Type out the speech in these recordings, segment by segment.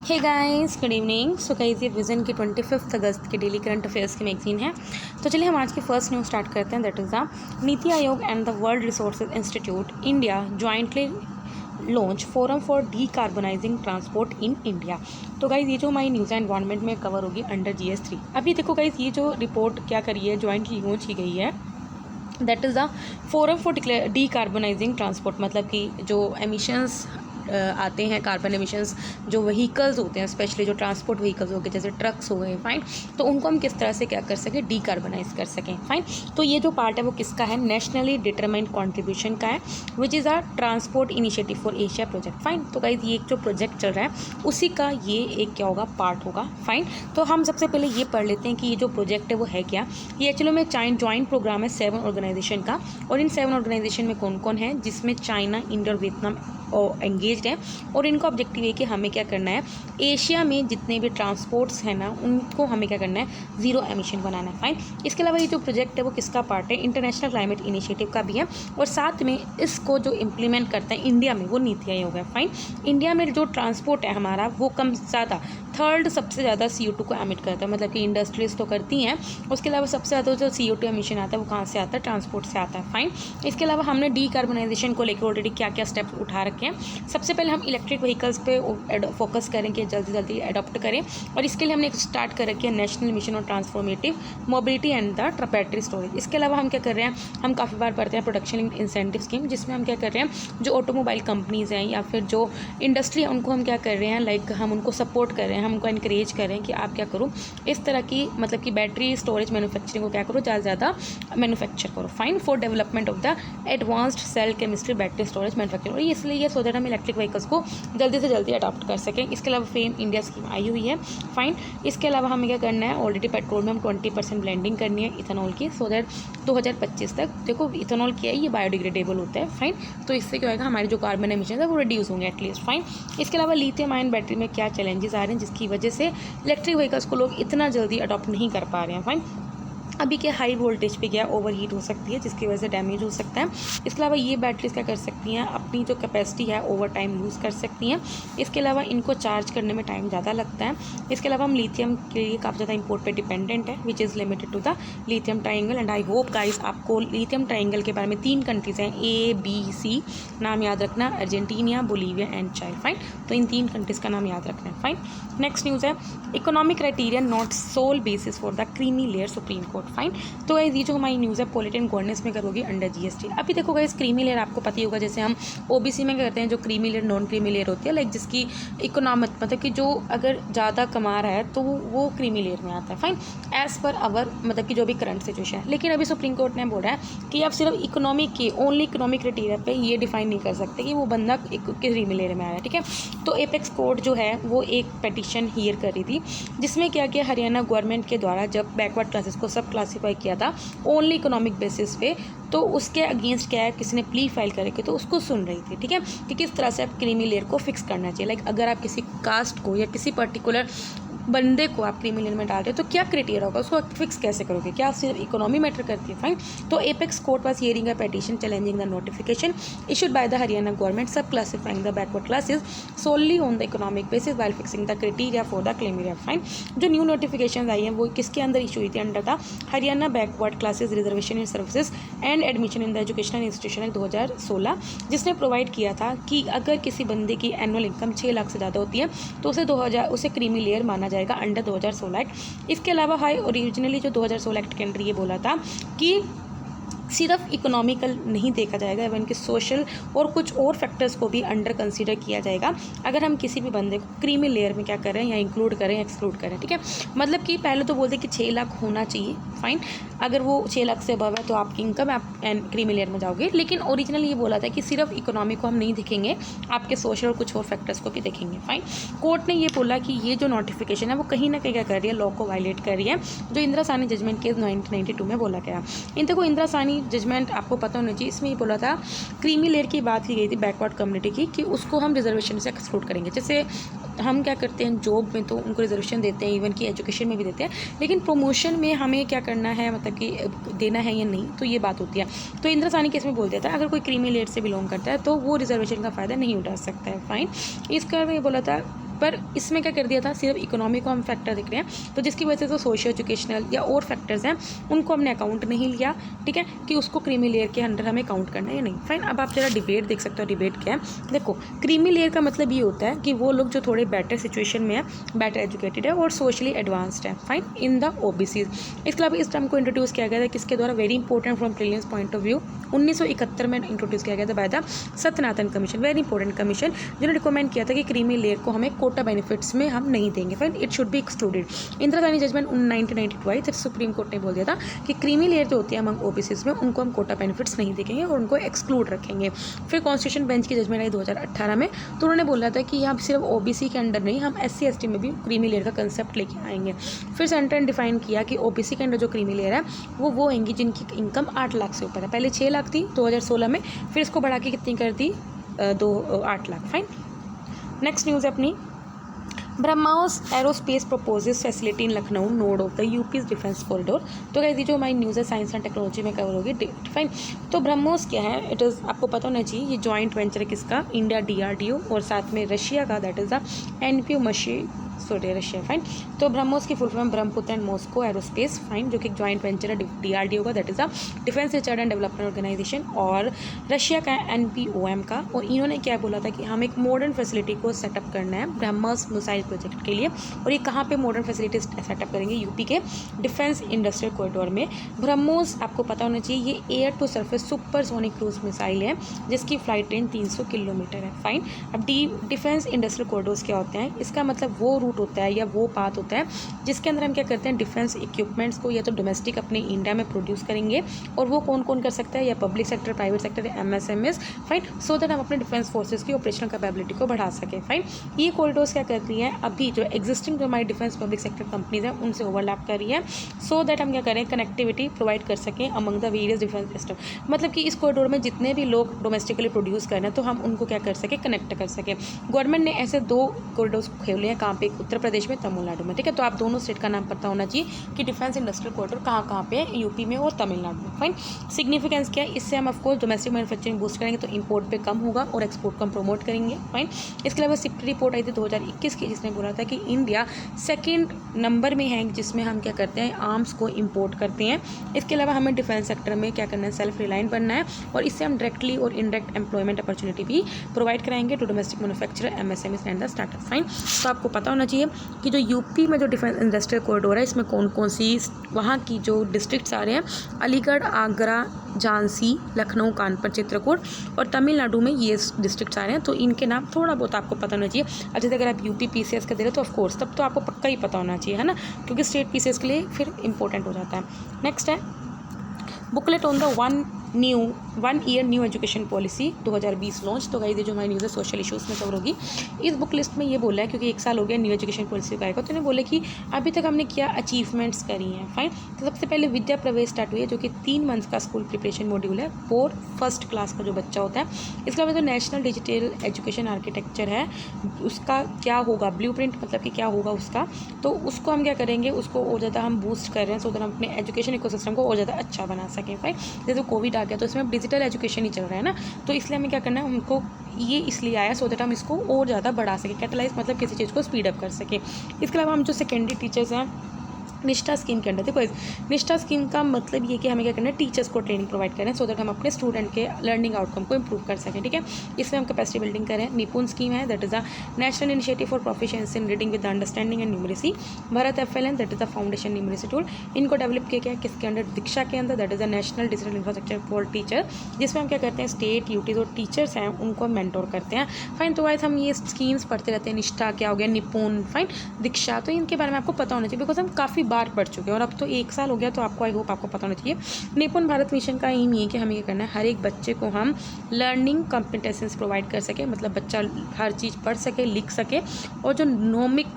हे guys, good evening. So guys, ये Vision की 25 अगस्त के डेली करंट अफेयर्स की मैगजीन है। तो चलिए हम आज की फर्स्ट न्यूज़ स्टार्ट करते हैं। That is the NITI Aayog and the world resources institute India jointly launch forum for decarbonising transport in India. तो गाइज ये जो हमारी न्यूज़ एंड एनवायरनमेंट में कवर होगी अंडर GS3। अभी देखो गाइज, ये जो रिपोर्ट क्या करी है, जॉइंटली लॉन्च की गई है। That is the forum for decarbonising transport, मतलब कि जो एमिशंस आते हैं, कार्बन एमिशंस जो व्हीकल्स होते हैं, स्पेशली जो ट्रांसपोर्ट व्हीकल्स हो गए जैसे ट्रक्स हो गए, फाइन। तो उनको हम किस तरह से क्या कर सकें, डीकार्बोनाइज कर सकें, फाइन। तो ये जो पार्ट है वो किसका है, नेशनली डिटरमाइंड कॉन्ट्रीब्यूशन का है, which is a transport initiative for Asia project, fine. तो गाइज ये एक जो प्रोजेक्ट चल रहा है उसी का ये एक क्या होगा, पार्ट होगा, फाइन। तो हम सबसे पहले ये पढ़ लेते हैं कि ये जो प्रोजेक्ट है वो है क्या। ये एक्चुअली में जॉइंट प्रोग्राम है 7 ऑर्गेनाइजेशन का, और इन 7 ऑर्गेनाइजेशन में कौन कौन है, जिसमें चाइना, इंडिया और वियतनाम एंगेज्ड है। और इनका ऑब्जेक्टिव है कि हमें क्या करना है, एशिया में जितने भी ट्रांसपोर्ट्स हैं ना उनको हमें क्या करना है, ज़ीरो एमिशन बनाना है, फाइन। इसके अलावा ये जो प्रोजेक्ट है वो किसका पार्ट है, इंटरनेशनल क्लाइमेट इनिशिएटिव का भी है, और साथ में इसको जो इम्प्लीमेंट करता है इंडिया में वो नीति आयोग है, फाइन। इंडिया में जो ट्रांसपोर्ट है हमारा वो कम ज़्यादा थर्ड सबसे ज़्यादा CO2 को एमिट करता है, मतलब कि इंडस्ट्रीज तो करती हैं। उसके अलावा सबसे ज़्यादा जो CO2 एमिशन आता है वो कहाँ से आता है, ट्रांसपोर्ट से आता है, फाइन। इसके अलावा हमने डीकार्बोनाइजेशन को लेकर ऑलरेडी क्या क्या स्टेप्स उठा रखे हैं। सबसे पहले हम इलेक्ट्रिक व्हीकल्स पे फोकस करें कि जल्दी जल्दी अडॉप्ट करें, और इसके लिए हमने स्टार्ट कर रखी है national mission on transformative mobility and the battery storage. इसके अलावा हम क्या कर रहे हैं, हम काफ़ी बार पढ़ते हैं प्रोडक्शन लिंक्ड इंसेंटिव स्कीम, जिसमें हम क्या कर रहे हैं, जो ऑटोमोबाइल कंपनीज़ हैं या फिर जो इंडस्ट्री है उनको हम क्या कर रहे हैं, लाइक हम उनको सपोर्ट कर रहे हैं, हम उनको इनक्रेज कर रहे हैं कि आप क्या करो, इस तरह की मतलब कि बैटरी स्टोरेज मैन्युफैक्चरिंग को क्या करो, ज़्यादा से ज़्यादा मैन्युफैक्चर करो, fine, for development of the advanced cell chemistry battery storage manufacturing. और इसलिए ये सो दैट हम इलेक्ट्रिक व्हीकल्स को जल्दी से जल्दी अडॉप्ट कर सकें। इसके अलावा फेम इंडिया स्कीम आई हुई है, फाइन। इसके अलावा हमें क्या करना है, ऑलरेडी पेट्रोल में हम 20% ब्लेंडिंग करनी है इथेनॉल की, सो दैट 2025 तक, देखो इथेनॉल क्या है, ये बायोडिग्रेडेबल होता है, फाइन। तो इससे क्या होगा, हमारे जो कार्बन एमिशन है वो रिड्यूस होंगे एटलीस्ट, फाइन। इसके अलावा लिथियम आयन बैटरी में क्या चैलेंजेस आ रहे हैं जिसकी वजह से इलेक्ट्रिक व्हीकल्स को लोग इतना जल्दी अडॉप्ट नहीं कर पा रहे हैं, फाइन। अभी क्या हाई वोल्टेज पे क्या ओवर हीट हो सकती है जिसकी वजह से डैमेज हो सकता है। इसके अलावा ये बैटरीज क्या कर सकती हैं, अपनी जो कैपेसिटी है ओवर टाइम लूज़ कर सकती हैं। इसके अलावा इनको चार्ज करने में टाइम ज़्यादा लगता है। इसके अलावा हम लिथियम के लिए काफ़ी ज़्यादा इंपोर्ट पे डिपेंडेंट है, which is limited to the lithium triangle. And I hope guys आपको लिथियम ट्राइंगल के बारे में 3 कंट्रीज़ हैं, ABC नाम याद रखना, Argentina, Bolivia and Chile, fine. तो इन 3 कंट्रीज़ का नाम याद रखना है, फाइन। नेक्स्ट न्यूज़ है, economic criteria not sole basis for the creamy layer, Supreme Court, fine. तो गाइस ये जो हमारी न्यूज़ है पॉलिटी एंड गवर्नेंस में करोगी अंडर GST। अभी देखो गाइस, क्रीमी लेयर आपको पता ही होगा, जैसे हम OBC में करते हैं, जो creamy layer non creamy layer होती है, लाइक जिसकी इकोनॉमिक मतलब कि जो अगर ज़्यादा कमा रहा है तो वो क्रीमी लेयर में आता है, फाइन, एज़ पर आवर मतलब कि जो भी करंट सिचुएशन है। लेकिन अभी सुप्रीम कोर्ट ने बोला है कि आप सिर्फ इकोनॉमिक की ओनली इकोनॉमिक क्राइटेरिया पे ये डिफाइन नहीं कर सकते कि वो बंदा क्रीमी लेयर में आ रहा है, ठीक है। तो एपेक्स कोर्ट जो है वो एक पिटीशन हियर कर रही थी, जिसमें क्या किया, हरियाणा गवर्नमेंट के द्वारा जब बैकवर्ड क्लासेस को सब क्लासीफाई किया था ओनली इकोनॉमिक बेसिस पे, तो उसके अगेंस्ट क्या है, किसी ने प्ली फाइल करके तो उसको सुन रही थी, ठीक है, कि किस तरह से आप क्रीमी लेयर को फिक्स करना चाहिए। लाइक अगर आप किसी कास्ट को या किसी पर्टिकुलर बंदे को आप क्रीमी लेयर में डाल रहे हो तो क्या क्राइटेरिया होगा, उसको फिक्स कैसे करोगे, क्या सिर्फ इकोनॉमी मैटर करती है, फाइन। तो apex court was hearing a petition challenging the notification issued by the Haryana government sub classifying the backward classes solely on the economic basis while fixing the criteria for the creamy layer, fine. जो new notification आई हैं वो किसके अंदर issue हुई थी, under the Haryana backward classes reservation in services and admission in the educational institution act 2016, जिसने provide किया था कि अगर किसी बंदे की एनुअल इनकम 6 लाख से ज़्यादा होती है तो उसे क्रीमी लेयर माना जाएगा अंडर 2016 एक्ट। इसके अलावा हाई ओरिजिनली जो 2016 एक्ट के अंदर ये बोला था कि सिर्फ इकोनॉमिकल नहीं देखा जाएगा, इवन कि सोशल और कुछ और फैक्टर्स को भी अंडर कंसीडर किया जाएगा अगर हम किसी भी बंदे को क्रीमी लेयर में क्या करें, या इंक्लूड करें, एक्सक्लूड करें, ठीक है। मतलब कि पहले तो बोलते कि 6 लाख होना चाहिए, फाइन, अगर वो 6 लाख से अबव है तो आपकी इनकम आप क्रीमी लेयर में जाओगे। लेकिन ओरिजिनली ये बोला था कि सिर्फ इकोनॉमी को हम नहीं देखेंगे, आपके सोशल और कुछ और फैक्टर्स को भी देखेंगे, फाइन। कोर्ट ने ये बोला कि ये जो नोटिफिकेशन है वो कहीं ना कहीं क्या कर रही है, लॉ को वायलेट कर रही है, जो इंदिरा साहनी जजमेंट केस 1992 में बोला गया। इन देखो इंदिरा साहनी जजमेंट आपको पता होना चाहिए, इसमें ये बोला था क्रीमी लेयर की बात की गई थी बैकवर्ड कम्युनिटी की, कि उसको हम रिजर्वेशन से एक्सक्लूड करेंगे। जैसे हम क्या करते हैं जॉब में तो उनको रिजर्वेशन देते हैं, इवन कि एजुकेशन में भी देते हैं, लेकिन प्रमोशन में हमें क्या करना है, मतलब कि देना है या नहीं, तो ये बात होती है। तो इंदिरा साहनी केस में बोल दिया था अगर कोई क्रीमी लेयर से बिलोंग करता है तो वो रिजर्वेशन का फ़ायदा नहीं उठा सकता है, फाइन। इसका ये बोला था पर इसमें क्या कर दिया था, सिर्फ इकोनॉमी को हम फैक्टर देख रहे हैं, तो जिसकी वजह से तो सोशियो एजुकेशनल या और फैक्टर्स हैं उनको हमने अकाउंट नहीं लिया, ठीक है, कि उसको क्रीमी लेयर के अंडर हमें काउंट करना है या नहीं। फाइन, अब आप जरा डिबेट देख सकते हो। डिबेट क्या है, देखो क्रीमी लेयर का मतलब ये होता है कि वो लोग जो थोड़े बेटर सिचुएशन में है, बेटर एजुकेटेड है और सोशली एडवांस्ड है, फाइन, इन द ओबीसीज। इसके अलावा इस टर्म को इंट्रोड्यूस किया गया था किसके द्वारा, very important from prelims point of view, 1971 में इंट्रोड्यूस किया गया था by the Sattanathan commission, very important commission, जिन्होंने रिकमेंड किया था कि क्रीमी लेयर को हमें कोटा बेनिफिट्स में हम नहीं देंगे, fine, it should be excluded. Indira Gandhi judgment 1992 आई, सुप्रीम कोर्ट ने बोल दिया था कि क्रीमी लेयर जो होती है अमंग ओबीसीज में, उनको हम कोटा बेनिफिट्स नहीं देंगे और उनको एक्सक्लूड रखेंगे। फिर कॉन्स्टिट्यूशन बेंच की जजमेंट आई 2018 में, तो उन्होंने बोला था कि यहाँ सिर्फ ओबीसी के अंडर नहीं, हम SC ST में भी क्रीमी लेयर का कंसेप्ट लेके आएंगे। फिर सेंटर ने डिफाइन किया कि ओबीसी के अंडर जो क्रीमी लेयर है वो होंगी जिनकी इनकम 8 लाख से ऊपर है। पहले 6 लाख थी 2016 में, फिर इसको बढ़ा के कितनी कर दी, 8 लाख। फाइन, नेक्स्ट न्यूज़ है अपनी, BrahMos aerospace proposes facility in Lucknow node of the यूपीज defence corridor. तो कहती जो हमारी न्यूज़ है साइंस एंड टेक्नोलॉजी में कवर होगी। फाइन, तो ब्रह्मोस क्या है, इट इज़ आपको पता होना चाहिए, ये जॉइंट वेंचर है किसका, इंडिया DRDO और साथ में रशिया का, that is the NPO machine, sorry Russia. Fine, तो ब्रह्मोस की full form Brahmaputra and Moscow aerospace, fine, जो कि एक जॉइंट वेंचर है DRDO का, that is the defence research and development organisation, और रशिया का NPOM का। और इन्होंने क्या बोला था कि हम एक मॉडर्न फैसिलिटी को सेटअप करना है ब्रह्मोस मिसाइल प्रोजेक्ट के लिए। और ये कहाँ पे मॉडर्न फैसिलिटी सेटअप करेंगे, यूपी के डिफेंस इंडस्ट्रियल कॉरिडोर में। ब्रह्मोस आपको पता होना चाहिए ये air to surface supersonic cruise missile है जिसकी फ्लाइट रेंज 300 किलोमीटर है। फाइन, अब डिफेंस इंडस्ट्रियल कॉरिडोर्स क्या होते हैं, इसका मतलब वो रूट होता है या वो पाथ होता है जिसके अंदर हम क्या करते हैं, डिफेंस इक्विपमेंट्स को या तो डोमेस्टिक अपने इंडिया में प्रोड्यूस करेंगे, और वो कौन कौन कर सकता है, या पब्लिक सेक्टर, प्राइवेट सेक्टर या MSMEs, फाइन, सो दैट हम अपने डिफेंस फोर्सेस की ऑपरेशनल कैपेबिलिटी को बढ़ा सकें। फाइन, ये कॉरिडोर्स क्या करती हैं, अभी जो एग्जिस्टिंग जो हमारी डिफेंस पब्लिक सेक्टर कंपनीज हैं उनसे ओवरलैप कर रही है, सो दैट हम क्या करें, कनेक्टिविटी प्रोवाइड कर सकें among the various defence system. मतलब कि इस कॉरिडोर में जितने भी लोग डोमेस्टिकली प्रोड्यूस कर रहे हैं तो हम उनको क्या कर सकें, कनेक्ट कर सकें। गवर्नमेंट ने ऐसे 2 कॉरिडोर्स खोले हैं, कहाँ पे, उत्तर प्रदेश में, तमिलनाडु में, ठीक है। तो आप दोनों स्टेट का नाम पता होना चाहिए कि डिफेंस इंडस्ट्रियल कॉरिडोर कहाँ पे है, यूपी में और तमिलनाडु में। फाइन, सिग्निफिकेंस क्या है, इससे हम ऑफकोर्स डोमेस्टिक मैन्युफैक्चरिंग बूस्ट करेंगे तो इंपोर्ट पे कम होगा और एक्सपोर्ट को हम प्रमोट करेंगे। फाइन, इसके अलावा सिप्ट रिपोर्ट आई थी 2021 की जिसने बोला था कि इंडिया सेकेंड नंबर में है जिसमें हम क्या करते हैं, आर्म्स को इंपोर्ट करते हैं। इसके अलावा हमें डिफेंस सेक्टर में क्या करना है, सेल्फ रिलायंट बनना है, और इससे हम डायरेक्टली और इनडायरेक्ट एम्प्लॉयमेंट अपॉर्चुनिटी भी प्रोवाइड कराएंगे to domestic manufacturer, MSMEs and the startup. Fine, तो आपको पता होना चाहिए कि जो यूपी में जो डिफेंस इंडस्ट्रियल कॉरिडोर है इसमें कौन कौन सी वहाँ की जो डिस्ट्रिक्ट्स आ रहे हैं, अलीगढ़, आगरा, झांसी, लखनऊ, कानपुर, चित्रकूट, और तमिलनाडु में ये डिस्ट्रिक्ट्स आ रहे हैं। तो इनके नाम थोड़ा बहुत आपको पता होना चाहिए। अब जैसे अगर आप UP PCS का दे रहे हो तो ऑफकोर्स तब तो आपको पक्का ही पता होना चाहिए, है ना, क्योंकि स्टेट PCS के लिए फिर इंपॉर्टेंट हो जाता है। नेक्स्ट है booklet on the 1 year new education policy 2020 launch. तो गाइस जो हमारी न्यूज़ है सोशल इश्यूज़ में कवर होगी। इस बुक लिस्ट में ये बोला है क्योंकि 1 साल हो गया न्यू एजुकेशन पॉलिसी का आएगा, तो इन्हें बोले कि अभी तक हमने क्या अचीवमेंट्स करी हैं। फाइन, तो सबसे पहले विद्या प्रवेश स्टार्ट हुई है जो कि 3 मंथ्स का स्कूल प्रिपरेशन मॉड्यूल है फॉर फर्स्ट क्लास का जो बच्चा होता है। इसके अलावा जो नेशनल डिजिटल एजुकेशन आर्किटेक्चर है उसका क्या होगा, ब्लूप्रिंट मतलब कि क्या होगा उसका, तो उसको हम क्या करेंगे, उसको और ज़्यादा हम बूस्ट कर रहे हैं सो दैट हम अपने एजुकेशन इकोसिस्टम को और ज़्यादा अच्छा बना सकें। फाइन, जैसे कोविड आ गया तो इसमें डिजिटल एजुकेशन ही चल रहा है ना, तो इसलिए हमें क्या करना है, हमको ये इसलिए आया सो दैट हम इसको और ज़्यादा बढ़ा सकें, कैटलाइज मतलब किसी चीज़ को स्पीड अप कर सकें। इसके अलावा हम जो सेकेंडरी टीचर्स हैं निष्ठा स्कीम के अंडर, देखो निष्ठा स्कीम का मतलब ये कि हमें क्या करना है, टीचर्स को ट्रेनिंग प्रोवाइड करें सो दैट हम अपने स्टूडेंट के लर्निंग आउटकम को इंप्रूव कर सकें, ठीक है। इसमें हम कैपेसिटी बिल्डिंग करें। निपुण स्कीम है, that is the national initiative for proficiency in reading with understanding and numeracy. Bharat FLN, that is the foundation numeracy tool. इनको डेवलप किया गया किसके अंडर, दीक्षा के अंदर, that is the national digital infrastructure for teacher, जिसमें हम क्या करते हैं, स्टेट यूटीज और टीचर्स हैं उनको हम मेंटोर करते हैं। फाइन, तो वाइज हम ये स्कीम्स पढ़ते रहते हैं। निष्ठा क्या हो गया, निपुण, फाइन, दीक्षा, तो इनके बारे में आपको पता होना चाहिए बिकॉज हम काफ़ी बार पढ़ चुके हैं और अब तो 1 साल हो गया, तो आपको आई होप आपको पता होना चाहिए। निपुण भारत मिशन का एम ये है कि हमें ये करना है, हर एक बच्चे को हम लर्निंग कॉम्पिटेंसेस प्रोवाइड कर सके, मतलब बच्चा हर चीज़ पढ़ सके, लिख सके, और जो नोमिक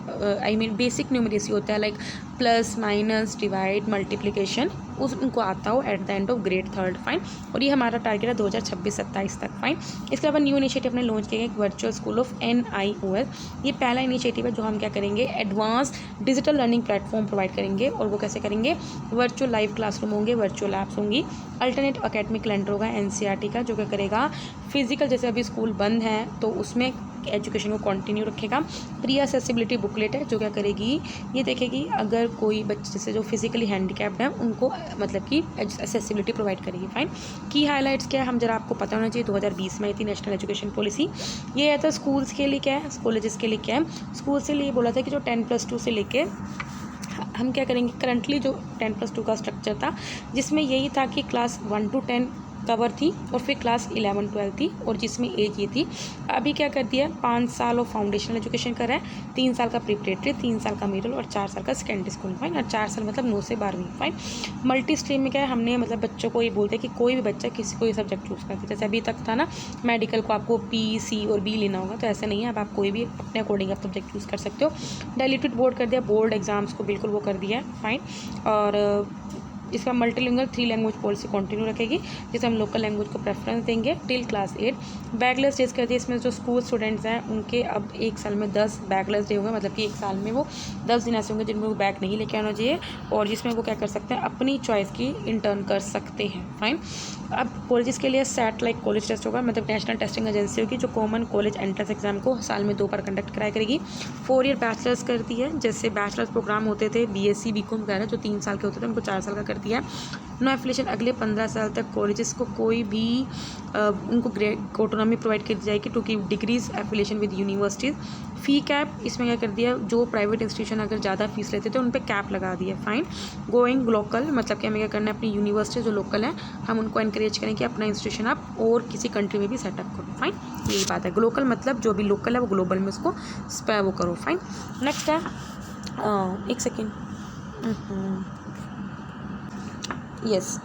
बेसिक न्यूमरेसी होता है like plus minus divide multiplication उनको आता हो at the end of grade 3। Fine, और ये हमारा टारगेट है 2026-27 तक। फाइन, इसके अलावा न्यू इनिशिएटिव हमने लॉन्च किया है वर्चुअल स्कूल ऑफ NIOS। ये पहला इनिशिएटिव है जो हम क्या करेंगे, advance digital learning platform provide करेंगे, और वो कैसे करेंगे, वर्चुअल लाइव क्लासरूम होंगे, वर्चुअल ऐप्स होंगी, अल्टरनेट एकेडमिक कैलेंडर होगा NCERT का जो क्या करेगा, फिजिकल जैसे अभी स्कूल बंद हैं तो उसमें एजुकेशन को कंटिन्यू रखेगा। प्री असेसिबिलिटी बुकलेट है जो क्या करेगी, ये देखेगी अगर कोई बच्चे जैसे जो फिजिकली हैंडीकैप्ड है उनको मतलब कि असेसिबिलिटी प्रोवाइड करेगी। फाइन। की हाईलाइट्स क्या है, हम जरा आपको पता होना चाहिए, 2020 में आई थी नेशनल एजुकेशन पॉलिसी। ये है तो स्कूल्स के लिए क्या है, कॉलेजेस के लिए क्या है। स्कूल से लिए बोला था कि जो 10+2 से लेके हम क्या करेंगे, करंटली जो 10+2 का स्ट्रक्चर था जिसमें यही था कि क्लास 1 to 10 कवर थी और फिर क्लास 11-12 थी और जिसमें एज ये थी। अभी क्या कर दिया, 5 साल और फाउंडेशनल एजुकेशन कर रहा है, 3 साल का प्रिपरेटरी, 3 साल का मिडिल और 4 साल का सेकेंडरी स्कूल। फाइन। और 4 साल मतलब 9 से 12वीं। फाइन। मल्टी स्ट्रीम में क्या है, हमने मतलब बच्चों को ये बोलते हैं कि कोई भी बच्चा किसी कोई सब्जेक्ट चूज़ करते, जैसे अभी तक था ना मेडिकल को आपको P, C और B लेना होगा, तो ऐसे नहीं है, अब आप कोई भी अपने अकॉर्डिंग आप सब्जेक्ट चूज़ कर सकते हो। डायल्यूटेड बोर्ड कर दिया, बोर्ड एग्जाम्स को बिल्कुल वो कर दिया है। फाइन। और इसका मल्टीलिंगुअल 3 लैंग्वेज पॉलिसी कंटिन्यू रखेगी, जिसे हम लोकल लैंग्वेज को प्रेफरेंस देंगे टिल क्लास 8। बैकलेस डेज कर दिए, इसमें जो स्कूल स्टूडेंट्स हैं उनके अब एक साल में 10 बैकलेस डे होंगे, मतलब कि एक साल में वो 10 दिन ऐसे होंगे जिनमें वो बैग नहीं लेके आना चाहिए और जिसमें वो क्या कर सकते हैं, अपनी चॉइस की इंटर्न कर सकते हैं। फाइन। अब कॉलेजेस के लिए सेट लाइक कॉलेज टेस्ट होगा, मतलब नेशनल टेस्टिंग एजेंसी होगी जो कॉमन कॉलेज एंट्रेंस एग्जाम को साल में 2 बार कंडक्ट कराया करेगी। 4 ईयर बैचलर्स कर दी है, जैसे बैचलर्स प्रोग्राम होते थे BSc BCom वगैरह जो 3 साल के होते थे उनको 4 साल का कर दिया है। नो एफिलेशन, अगले 15 साल तक कॉलेजेस को कोई भी उनको ग्रेड ऑटोनॉमी प्रोवाइड कर दी जाएगी to keep degrees affiliation with universities. Fee cap, इसमें क्या कर दिया, जो प्राइवेट इंस्टीट्यूशन अगर ज़्यादा फीस लेते थे उन पर कैप लगा दिया। फाइन। गोइंग लोकल, मतलब कि हमें क्या करना है, अपनी यूनिवर्सिटी जो लोकल है हम उनको एनकरेज करें कि अपना इंस्टीट्यूशन आप और किसी कंट्री में भी सेटअप करो। फाइन। यही बात है, लोकल मतलब जो भी लोकल है वो ग्लोबल में उसको वो करो। फाइन। नेक्स्ट है एक second, yes,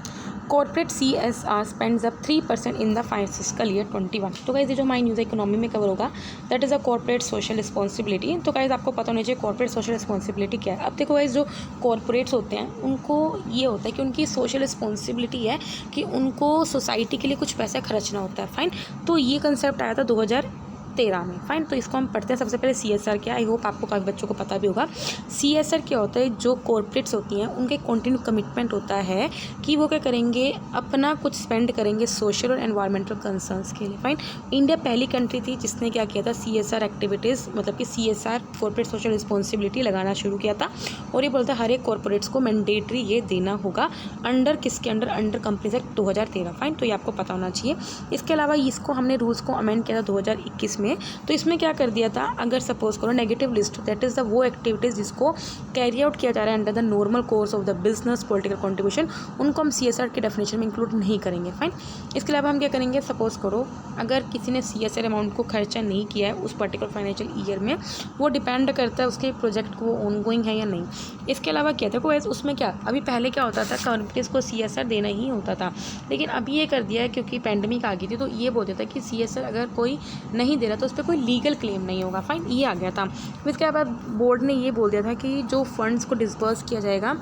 corporate CSR spends up 3% in the fiscal year 21। तो गाइस ये जो हमारी न्यूज़ इकोनॉमी में कवर होगा that is a corporate social responsibility. तो गाइस आपको पता होना चाहिए कॉर्पोरेट सोशल रिस्पॉन्सिबिलिटी क्या है। अब देखो गाइस, जो कॉर्पोरेट्स होते हैं उनको ये होता है कि उनकी सोशल रिस्पॉन्सिबिलिटी है कि उनको सोसाइटी के लिए कुछ पैसा खर्चना होता है। फाइन। तो ये कंसेप्ट आया था 2013 में। फाइन। तो इसको हम पढ़ते हैं। सबसे पहले CSR क्या, आई होप आपको काफ़ी बच्चों को पता भी होगा। CSR क्या होता है, जो कॉर्पोरेट्स होती हैं उनके कंटिन्यू कमिटमेंट होता है कि वो क्या करेंगे, अपना कुछ स्पेंड करेंगे सोशल और एनवायरमेंटल कंसर्न्स के लिए। फाइन। इंडिया पहली कंट्री थी जिसने क्या किया था, CSR एक्टिविटीज़ मतलब कि CSR कॉर्पोरेट सोशल रिस्पॉन्सिबिलिटी लगाना शुरू किया था और ये बोलता है हर एक कॉर्पोरेट्स को मैंडेटरी ये देना होगा अंडर किसके अंडर कंपनीज एक्ट 2013। फाइन। तो ये आपको पता होना चाहिए। इसके अलावा इसको हमने रूल्स को अमेंड किया था 2021 में। तो इसमें क्या कर दिया था, अगर सपोज करो negative list, that is the वो एक्टिविटीज़ जिसको कैरी आउट किया जा रहा है under the normal course of the business political contribution, उनको हम CSR के डेफिनेशन में इंक्लूड नहीं करेंगे। फाइन। इसके अलावा हम क्या करेंगे, सपोज करो अगर किसी ने CSR अमाउंट को खर्चा नहीं किया है उस पर्टिकुलर फाइनेंशियल ईयर में, वो डिपेंड करता है उसके प्रोजेक्ट को ऑन गोइंग है या नहीं। इसके अलावा क्या था, कोई उसमें क्या, अभी पहले क्या होता था, कंपनीज को CSR देना ही होता था, लेकिन अभी ये कर दिया है क्योंकि पैंडमिक आ गई थी तो ये बोल देता है कि CSR अगर कोई नहीं दे रहा तो उस पर कोई लीगल क्लेम नहीं होगा। फाइन। ये आ गया था। फिर इसके बाद बोर्ड ने ये बोल दिया था कि जो फंड्स को डिस्बर्स किया जाएगा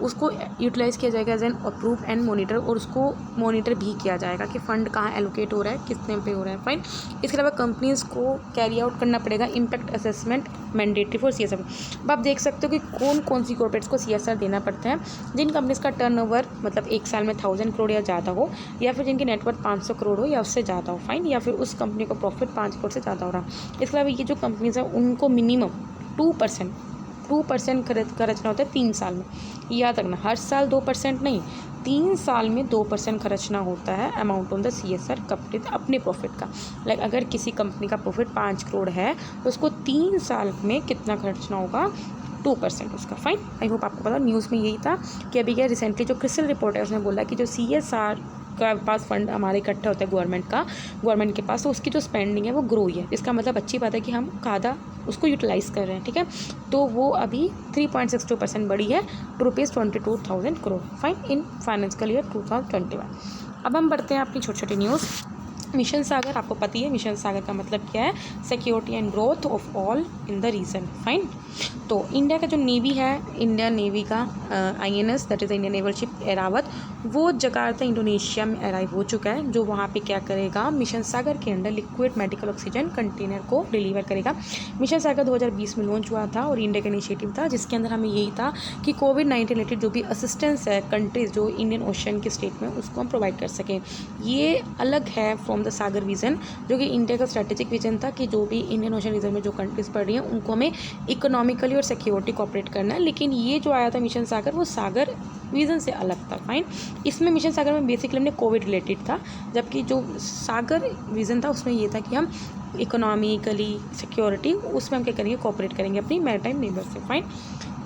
उसको यूटिलाइज़ किया जाएगा as an approve and monitor, और उसको मॉनिटर भी किया जाएगा कि फ़ंड कहाँ एलोकेट हो रहा है, कितने पे हो रहा है। फाइन। इसके अलावा कंपनीज़ को कैरी आउट करना पड़ेगा impact assessment mandatory for CSR। अब आप देख सकते हो कि कौन कौन सी कॉर्पोरेट्स को CSR देना पड़ता है, जिन कंपनीज़ का टर्नओवर मतलब एक साल में 1000 करोड़ या ज़्यादा हो, या फिर जिनकी नेटवर्थ 500 करोड़ हो या उससे ज़्यादा हो। फाइन। या फिर उस कंपनी को प्रॉफिट 5 करोड़ से ज़्यादा हो रहा। इसके अलावा ये जो कंपनीज़ हैं उनको मिनिमम 2% खर्चना होता है 3 साल में। याद रखना, हर साल 2% नहीं, 3 साल में 2% खर्चना होता है amount on the CSR company अपने प्रॉफिट का। लाइक अगर किसी कंपनी का प्रॉफिट 5 करोड़ है तो उसको 3 साल में कितना खर्चना होगा, 2% उसका। फाइन। आई होप आपको पता। न्यूज़ में यही था कि अभी क्या रिसेंटली जो क्रिसिल रिपोर्ट है उसने बोला कि जो CSR का पास फंड हमारे इकट्ठा होता है गवर्नमेंट के पास, तो उसकी जो स्पेंडिंग है वो ग्रो ही है। इसका मतलब अच्छी बात है कि हम आधा उसको यूटिलाइज़ कर रहे हैं। ठीक है। तो वो अभी 3.62% बढ़ी है टू ₹22,000 crore. Fine. In financial year 2021। अब हम बढ़ते हैं अपनी छोटी छोटी न्यूज़। मिशन सागर, आपको पता ही है मिशन सागर का मतलब क्या है, security and growth of all in the region. Fine. तो इंडिया का जो नेवी है, इंडिया नेवी का INS that is Indian naval ship Airavat, वो जकार्ता इंडोनेशिया में अराइव हो चुका है, जो वहाँ पे क्या करेगा, मिशन सागर के under liquid medical oxygen container को डिलीवर करेगा। मिशन सागर 2020 में लॉन्च हुआ था और इंडिया का इनिशिएटिव था, जिसके अंदर हमें यही था कि कोविड-19 रिलेटेड जो भी असिस्टेंस है कंट्रीज़ जो इंडियन ओशन के स्टेट में, उसको हम प्रोवाइड कर सकें। ये अलग है from from the Sagar vision, जो कि इंडिया का स्ट्रेटेजिक विजन था कि जो भी इंडियन ओशन रीजन में जो कंट्रीज़ पड़ रही हैं उनको हमें इकोनॉमिकली और सिक्योरिटी कोऑपरेट करना है। लेकिन ये जो आया था मिशन सागर वो सागर विजन से अलग था। फाइन, इसमें मिशन सागर में बेसिकली हमने कोविड रिलेटेड था, जबकि जो सागर विजन था उसमें ये था कि हम इकोनॉमिकली सिक्योरिटी उसमें हम क्या करेंगे, कोऑपरेट करेंगे अपनी मैरीटाइम नेबर से। फाइन,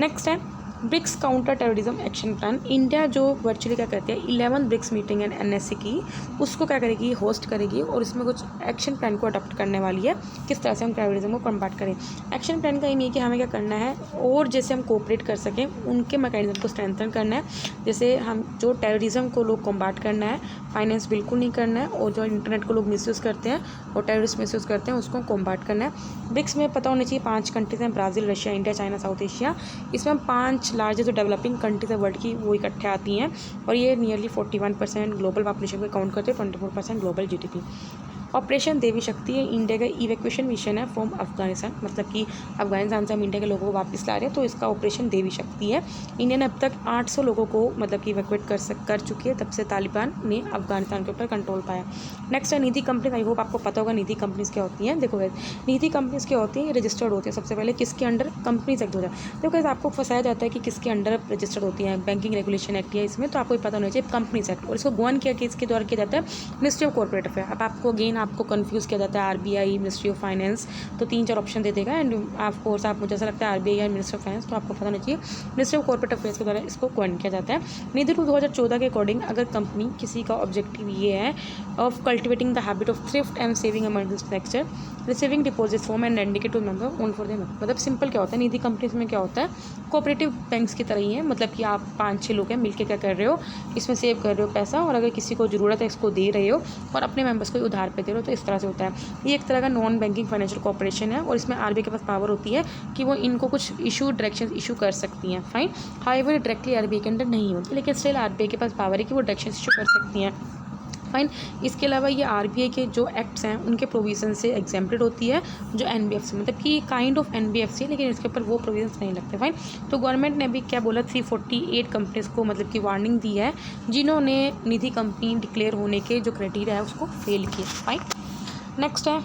नेक्स्ट है BRICS counter terrorism action plan. India जो वर्चुअली क्या करती है 11 ब्रिक्स मीटिंग एंड NSC की, उसको क्या करेगी, होस्ट करेगी और इसमें कुछ एक्शन प्लान को अडॉप्ट करने वाली है, किस तरह से हम टेररिज्म को कम्बाट करें। एक्शन प्लान का एम ये कि हमें क्या करना है और जैसे हम कोऑपरेट कर सकें उनके मैकेनिज्म को स्ट्रेंथन करना है। जैसे हम जो टेररिज्म को लोग कम्बाट करना है, फाइनेंस बिल्कुल नहीं करना है, और जो इंटरनेट को लोग मिसयूज़ करते हैं और टेररिस्ट मिसयूज़ करते हैं उसको कम्बाट करना है। ब्रिक्स में पता होना चाहिए 5 कंट्रीज हैं, Brazil, Russia, India, China, south Asia. इसमें हम 5 लार्जेस्ट जो डेवलपिंग कंट्रीज है वर्ल्ड की वो इकट्ठे आती हैं, और ये नियरली 41% ग्लोबल पॉपुलेशन को काउंट करते हैं, 24% ग्लोबल GDP। ऑपरेशन देवी शक्ति है इंडिया का इवैक्यूएशन मिशन है फ्रॉम अफगानिस्तान, मतलब कि अफगानिस्तान से हम इंडिया के लोगों को वापस ला रहे हैं, तो इसका ऑपरेशन देवी शक्ति है। इंडिया ने अब तक 800 लोगों को मतलब कि इवैक्यूएट कर चुकी है, तब से तालिबान ने अफगानिस्तान के ऊपर कंट्रोल पाया। नेक्स्ट है निधि कंपनीज। आई होप आपको पता होगा निधि कंपनीज क्या होती हैं। देखो निधि कंपनीज क्या होती हैं, रजिस्टर्ड होती है सबसे पहले किसके अंडर, कंपनीज एक्ट 2000। देखो आपको फंसाया जाता है कि किसके अंडर रजिस्टर्ड होती है, बैंकिंग रेगुलेशन एक्ट है इसमें, तो आपको पता होना चाहिए कंपनीज एक्ट, और इसको गवर्न किया कि इसके द्वारा किया जाता है मिनिस्ट्री ऑफ कॉर्पोरेट अफेयर। अब आपको अगेन आपको कन्फ्यूज़ किया जाता है RBI, मिनिस्ट्री ऑफ फाइनेंस, तो 3-4 ऑप्शन दे देगा, एंड ऑफ कोर्स आप मुझे ऐसा लगता है RBI या मिनिस्ट्री ऑफ फाइनेंस, तो आपको पता होना चाहिए मिनिस्ट्री ऑफ कॉर्पोरेट अफेयर्स के द्वारा इसको गवर्न किया जाता है। निधि रूल 2014 के अकॉर्डिंग अगर कंपनी किसी का ऑब्जेक्टिव ये है of cultivating the habit of thrift and saving among structure receiving deposit from and lending to member own for them, मतलब सिंपल क्या होता है निधि कंपनीज में क्या होता है, कोऑपरेटिव बैंक्स की तरह ही है, मतलब कि आप 5-6 लोग हैं मिलकर क्या कर रहे हो, इसमें सेव कर रहे हो पैसा, और अगर किसी को ज़रूरत है इसको दे रहे हो और अपने मेंबर्स को उधार पे दे रहे हो, तो इस तरह से होता है। ये एक तरह का नॉन बैंकिंग फाइनेंशियल कॉर्पोरेशन है, और इसमें RBI के पास पावर होती है कि वो इनको कुछ डायरेक्शन इशू कर सकती हैं। फाइन, हाईवे डायरेक्टली RBI के अंडर नहीं होती, लेकिन स्टिल RBI के पास पावर है कि वो डायरेक्शन इशू कर सकती हैं। फाइन, इसके अलावा ये RBI के जो एक्ट्स हैं उनके प्रोविज़न से एग्जेम्प्टेड होती है, जो NBFC मतलब कि काइंड ऑफ NBFC है, लेकिन इसके ऊपर वो प्रोविजंस नहीं लगते। फाइन, तो गवर्नमेंट ने अभी क्या बोला 348 कंपनीज़ को मतलब कि वार्निंग दी है जिन्होंने निधि कंपनी डिक्लेयर होने के जो क्राइटेरिया है उसको फेल किया। फाइन, नेक्स्ट है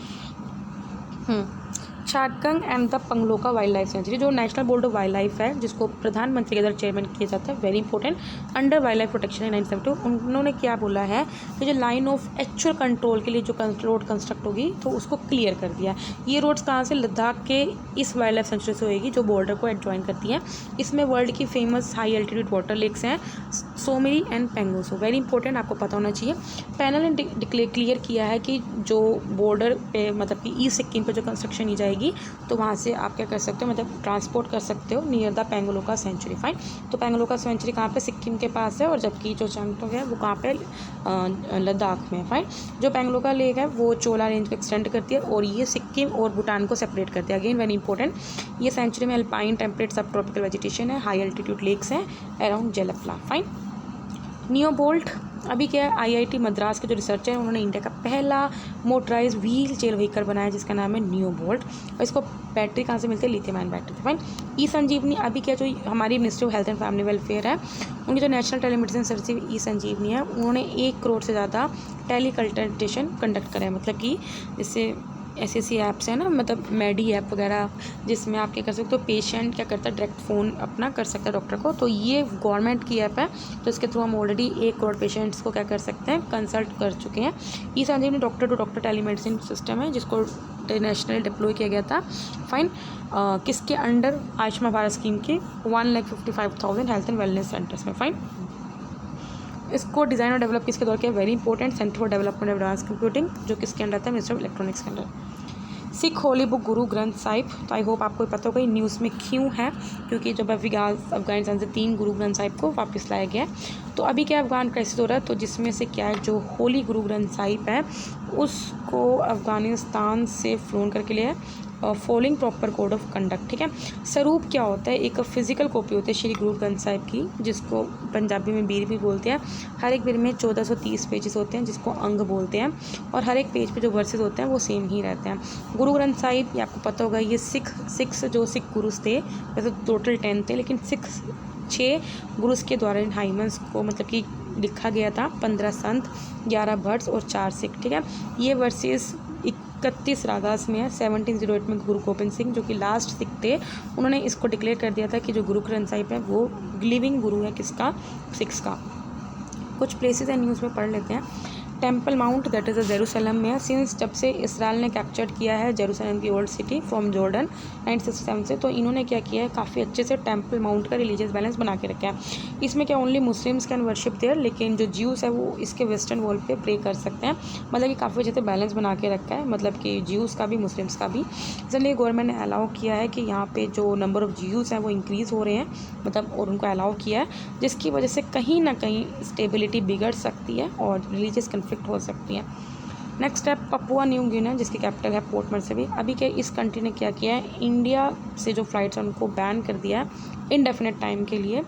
चाटगंग and the Pangolakha wildlife sanctuary, जो national board of wildlife है जिसको प्रधानमंत्री के द्वारा चेयरमैन किया जाता है, very important, under wildlife protection है 1972। उन्होंने क्या बोला है कि जो लाइन ऑफ एक्चुअल कंट्रोल के लिए जो रोड कंस्ट्रक्ट होगी तो उसको क्लियर कर दिया। ये रोड्स कहाँ से, लद्दाख के इस वाइल्ड लाइफ सेंचुरी से होगी जो बॉर्डर को एडजॉइन करती है। इसमें वर्ल्ड की famous high altitude water lakes हैं Tsomoriri and Pangongtso, very important, आपको पता होना चाहिए। पैनल ने क्लियर किया है कि जो बॉर्डर पे मतलब कि ईस्ट सिक्किम पे जो कंस्ट्रक्शन की जाएगी तो वहाँ से आप क्या कर सकते हो, मतलब ट्रांसपोर्ट कर सकते हो नियर द पेंगलोका सेंचुरी। फाइन, तो पेंगलोका सेंचुरी कहाँ पे, सिक्किम के पास है, और जबकि जो चंगटोक है वो कहाँ पे, लद्दाख में। फाइन, जो पेंगलोका लेक है वो चोला रेंज को एक्सटेंड करती है और ये सिक्किम और भूटान को सेपरेट करती है। अगेन वेरी इंपॉर्टेंट, ये सेंचुरी में अल्पाइन टेम्परेट सब ट्रॉपिकल वेजिटेशन है, हाई एल्टीट्यूड लेक्स हैं अराउंड जेलफला। फाइन, नियोबोल्ट अभी क्या है, IIT मद्रास के जो रिसर्चर हैं उन्होंने इंडिया का पहला मोटराइज व्हील चेयर व्हीकल बनाया जिसका नाम है नियोबोल्ट, और इसको बैटरी कहाँ से मिलती है, लिथियम आयन बैटरी। फाइन, ई संजीवनी अभी क्या, जो हमारी ministry of health and family welfare है उनकी जो नेशनल टेलीमेडिसिन सर्विस ई संजीवनी है, उन्होंने 1 करोड़ से ज़्यादा टेली कंसल्टेशन कंडक्ट करें, मतलब कि जैसे SSC ऐप्स है ना, मतलब मेडी ऐप वगैरह, जिसमें आप क्या कर सकते हो, पेशेंट क्या करता है डायरेक्ट फ़ोन अपना कर सकता है डॉक्टर को, तो ये गवर्नमेंट की ऐप है, तो इसके थ्रू हम ऑलरेडी 1 करोड़ पेशेंट्स को क्या कर सकते हैं, कंसल्ट कर चुके हैं। E Sanjeevani doctor to doctor telemedicine system है जिसको इंटरनेशनली डिप्लॉय किया गया था। फाइन, किसके अंडर, आयुष्मान भारत स्कीम के 1,55,000 हेल्थ एंड वेलनेस सेंटर्स में। फाइन, इसको डिज़ाइन और डेवलप किसके द्वारा किया, very important, centre for development advance computing, जो किसके अंडर था, मिनिस्टर ऑफ इलेक्ट्रॉनिक्स के अंडर। सिख होली बुक गुरु ग्रंथ साहिब, तो आई होप आपको पता होगा न्यूज़ में क्यों है, क्योंकि जब अफगानिस्तान से 3 गुरु ग्रंथ साहिब को वापस लाया गया है, तो अभी क्या अफगान क्राइसिस हो रहा है, तो जिसमें से क्या है, जो होली गुरु ग्रंथ साहिब है उसको अफगानिस्तान से फ़ोन करके लिया है following proper code of conduct. ठीक है, स्वरूप क्या होता है, एक फिजिकल कॉपी होती है श्री गुरु ग्रंथ साहिब की, जिसको पंजाबी में बीर भी बोलते हैं। हर एक बीर में 1430 पेजेस होते हैं जिसको अंग बोलते हैं, और हर एक पेज पे जो वर्सेस होते हैं वो सेम ही रहते हैं। गुरु ग्रंथ साहिब ये आपको पता होगा, ये सिख गुरुस थे, वैसे टोटल 10 थे, लेकिन 6 गुरुस के द्वारा इन हाइमन्स को मतलब कि लिखा गया था 15 संत, 11 भट्ट और 4 सिख, ठीक है। ये वर्सेस 31 रागास में है। 1708 में गुरु गोबिंद सिंह जो कि लास्ट सिख थे, उन्होंने इसको डिक्लेयर कर दिया था कि जो गुरु ग्रंथ साहिब है वो लिविंग गुरु है किसका, सिख्स का। कुछ प्लेसेस एंड न्यूज़ में पढ़ लेते हैं। Temple mount that is Jerusalem में है। सिंस जब से इसराइल ने कैप्चर किया है जेरूसलम की ओल्ड सिटी फ्रॉम जॉर्डन 967 से, तो इन्होंने क्या किया है, काफ़ी अच्छे से टेम्पल माउंट का रिलीजियस बैलेंस बना के रखा है। इसमें क्या only Muslims can worship there, लेकिन जो ज्यूज़ है वो इसके वेस्टर्न वॉल पे प्रे कर सकते हैं। मतलब कि काफ़ी अच्छे से बैलेंस बना के रखा है, मतलब कि ज्यूज़ का भी मुस्लिम्स का भी। इसलिए गवर्नमेंट ने अलाउ किया है कि यहाँ पे जो नंबर ऑफ़ ज्यूज़ हैं वो इंक्रीज़ हो रहे हैं, मतलब और उनको अलाउ किया है, जिसकी वजह से कहीं ना कहीं स्टेबिलिटी बिगड़ सकती है और रिलीजियस कन्फ्लिक्ट हो सकती है। नेक्स्ट है पपुआ न्यू गिनी, जिसकी कैपिटल है पोर्ट मोर्सेबी। अभी के इस कंट्री ने क्या किया है, इंडिया से जो फ्लाइट्स हैं उनको बैन कर दिया है इनडेफिनेट टाइम के लिए।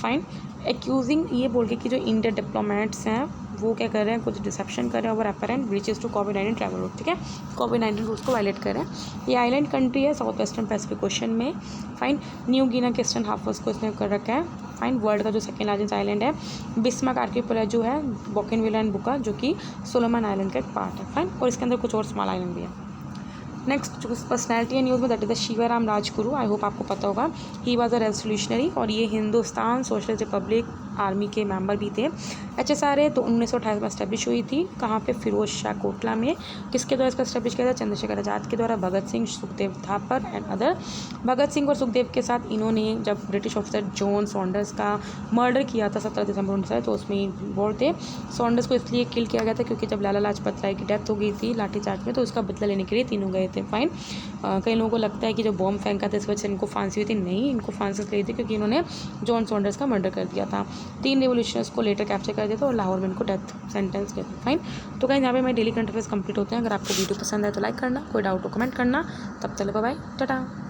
फाइन, एक्यूजिंग ये बोल के कि जो इंडियन डिप्लोमेट्स हैं वो क्या कर रहे हैं, कुछ डिसेप्शन कर रहे हैं ओवर अपेरेंट ब्रीचेस टू कोविड-19 ट्रैवल रूट, ठीक है। कोविड-19 रूल्स को वायलेट कर रहे हैं। ये आइलैंड कंट्री है साउथ वेस्टर्न पैसिफिक ओशन में। फाइन, न्यू गिनी के ईस्टर्न हाफ को इसने कर रखा है। फाइन, वर्ल्ड का जो सेकेंड लार्जेस्ट आइलैंड है बिस्मार्क आर्किपेलागो है, बोगनविला एंड बुका जो कि सोलोमन आइलैंड का एक पार्ट है। फाइन, और इसके अंदर कुछ और स्मॉल आइलैंड भी है। नेक्स्ट जो पर्सनैलिटी है न्यूज़ में that is the Shivaram Rajguru, I hope आपको पता होगा। ही वॉज अ रेवोल्यूशनरी और ये हिंदुस्तान सोशलिस्ट रिपब्लिक आर्मी के मेंबर भी थे। HSRA तो 1928 में इस्टेब्लिश हुई थी। कहाँ पे, फिरोज शाह कोटला में। किसके द्वारा इसका इस्टेब्लिश किया था, चंद्रशेखर आज़ाद के द्वारा, भगत सिंह, सुखदेव थापर एंड अदर। भगत सिंह और सुखदेव के साथ इन्होंने जब ब्रिटिश ऑफिसर जॉन सॉन्डर्स का मर्डर किया था 17 दिसंबर 1900, तो उसमें इन्वॉल्व थे। सॉन्डर्स को इसलिए किल किया गया था क्योंकि जब लाला लाजपत राय की डेथ हो गई थी लाठीचार्ज में, तो उसका बदला लेने के लिए तीनों गए थे। फाइन, कई लोगों को लगता है कि जो बॉम्ब फेंका था इस वजह से इनको फांसी हुई थी, नहीं, इनको फांसी इसलिए थी क्योंकि इन्होंने जॉन सॉन्डर्स का मर्डर कर दिया था। 3 रेवोल्यूशनर्स को लेटर कैप्चर कर दिया था और लाहौर में इनको डेथ सेंटेंस किया था। फाइन, तो कहीं यहाँ पे मेरे डेली करंट अफेयर्स कंप्लीट होते हैं। अगर आपको वीडियो पसंद है तो लाइक करना, कोई डाउट हो कमेंट करना। तब तक बाय बाय, टाटा।